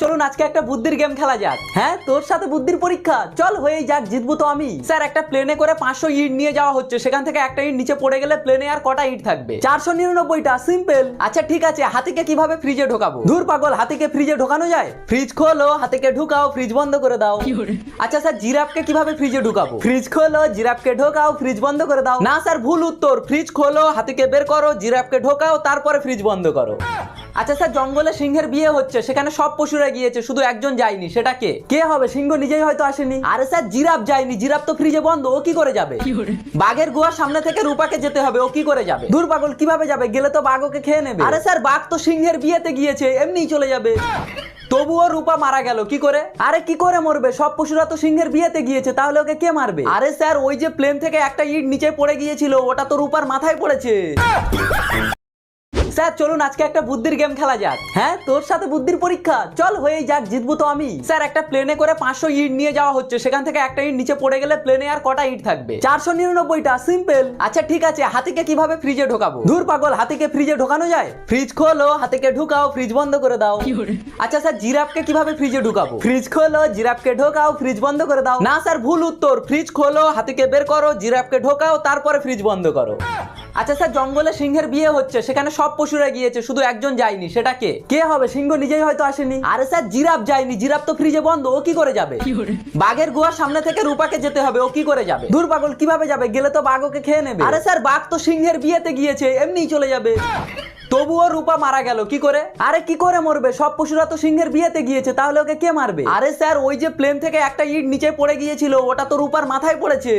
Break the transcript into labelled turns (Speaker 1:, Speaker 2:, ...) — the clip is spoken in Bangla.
Speaker 1: চলুন আজকে একটা বুদ্ধির গেম খেলা যাক। হ্যাঁ, তোর সাথে বুদ্ধির পরীক্ষা, চল হয়েই যাক, জিতবো তো আমি। স্যার, একটা প্লেনে করে 500 ইট নিয়ে যাওয়া হচ্ছে, সেখান থেকে একটা ইট নিচে পড়ে গেলে প্লেনে আর কটা ইট থাকবে? 499টা। সিম্পল। আচ্ছা ঠিক আছে, হাতিকে কিভাবে ফ্রিজে ঢোকাবো? ধুর পাগল, হাতিকে ফ্রিজে ঢোকানো যায়? ফ্রিজ খোলো, হাতিকে ঢুকাও, ফ্রিজ বন্ধ করে দাও। আচ্ছা স্যার, জিরাফকে কিভাবে ফ্রিজে ঢুকাবো? ফ্রিজ খোলো, জিরাফকে ঢোকাও, ফ্রিজ বন্ধ করে দাও। না স্যার, ভুল উত্তর। ফ্রিজ খোলো, হাতিকে বের করো, জিরাফকে ঢোকাও, তারপরে ফ্রিজ বন্ধ করো। আচ্ছা স্যার, জঙ্গলে সিংহের বিয়ে হচ্ছে, সেখানে সব পশুরা গিয়েছে, শুধু একজন যায়নি, সেটা কে? কে হবে? সিংহ নিজেই হয়তো আসেনি। আরে স্যার, জিরাফ যায়নি, জিরাফ তো ফ্রিজে বন্ধ, ও কি করে যাবে? বাঘের গুহার সামনে থেকে রূপাকে যেতে হবে, ও কি করে যাবে? দূর পাগল, কিভাবে যাবে? গেলে তো বাঘ ওকে খেয়ে নেবে। আরে স্যার, বাঘ তো সিংহের বিয়েতে গিয়েছে, এমনিই চলে যাবে। তবুও রূপা মারা গেল, কি করে? আরে কি করে মরবে? সব পশুরা তো সিংহের বিয়েতে গিয়েছে, তাহলে ওকে কে মারবে? আরে স্যার, ওই যে প্লেন থেকে একটা ইট নিচে পড়ে গিয়েছিল, ওটা তো রূপার মাথায় পড়েছে। স্যার, চলুন আজকে একটা বুদ্ধির গেম খেলা যাক। হ্যাঁ, তোর সাথে বুদ্ধির পরীক্ষা, চল হয়েই যাক, জিতবো তো আমি। স্যার, একটা প্লেনে করে 500 ইট নিয়ে যাওয়া হচ্ছে, সেখান থেকে একটা ইট নিচে পড়ে গেলে প্লেনে আর কটা ইট থাকবে? 499টা। সিম্পল। আচ্ছা ঠিক আছে, হাতিকে কিভাবে ফ্রিজে ঢোকাবো? ধুর পাগল, হাতিকে ফ্রিজে ঢোকানো যায়? ফ্রিজ খোলো, হাতিকে ঢুকাও, ফ্রিজ বন্ধ করে দাও। আচ্ছা স্যার, জিরাফকে কিভাবে ফ্রিজে ঢুকাবো? ফ্রিজ খোলো, জিরাফকে ঢোকাও, ফ্রিজ বন্ধ করে দাও। না স্যার, ভুল উত্তর। ফ্রিজ খোলো, হাতিকে বের করো, জিরাফকে ঢোকাও, তারপরে ফ্রিজ বন্ধ করো। আচ্ছা স্যার, জঙ্গলে সিংহের বিয়ে হচ্ছে, সেখানে সব পশুরা গিয়েছে, শুধু একজন যায়নি, সেটা কে? কে হবে? সিংহ নিজেই হয়তো আসেনি। আরে স্যার, জিরাফ যায়নি, জিরাফ তো ফ্রিজে বন্ধ, ও কি করে যাবে? বাঘের গুহার সামনে থেকে রূপাকে যেতে হবে, ও কি করে যাবে? দূর পাগল, কিভাবে যাবে? গেলে তো বাঘ ওকে খেয়ে নেবে। আরে স্যার, বাঘ তো সিংহের বিয়েতে গিয়েছে, এমনিই চলে যাবে। তবুও রূপা মারা গেল, কি করে? আরে কি করে মরবে? সব পশুরা তো সিংহের বিয়েতে গিয়েছে, তাহলে ওকে কে মারবে? আরে স্যার, ওই যে প্লেন থেকে একটা ইট নিচে পড়ে গিয়েছিল, ওটা তো রূপার মাথায় পড়েছে।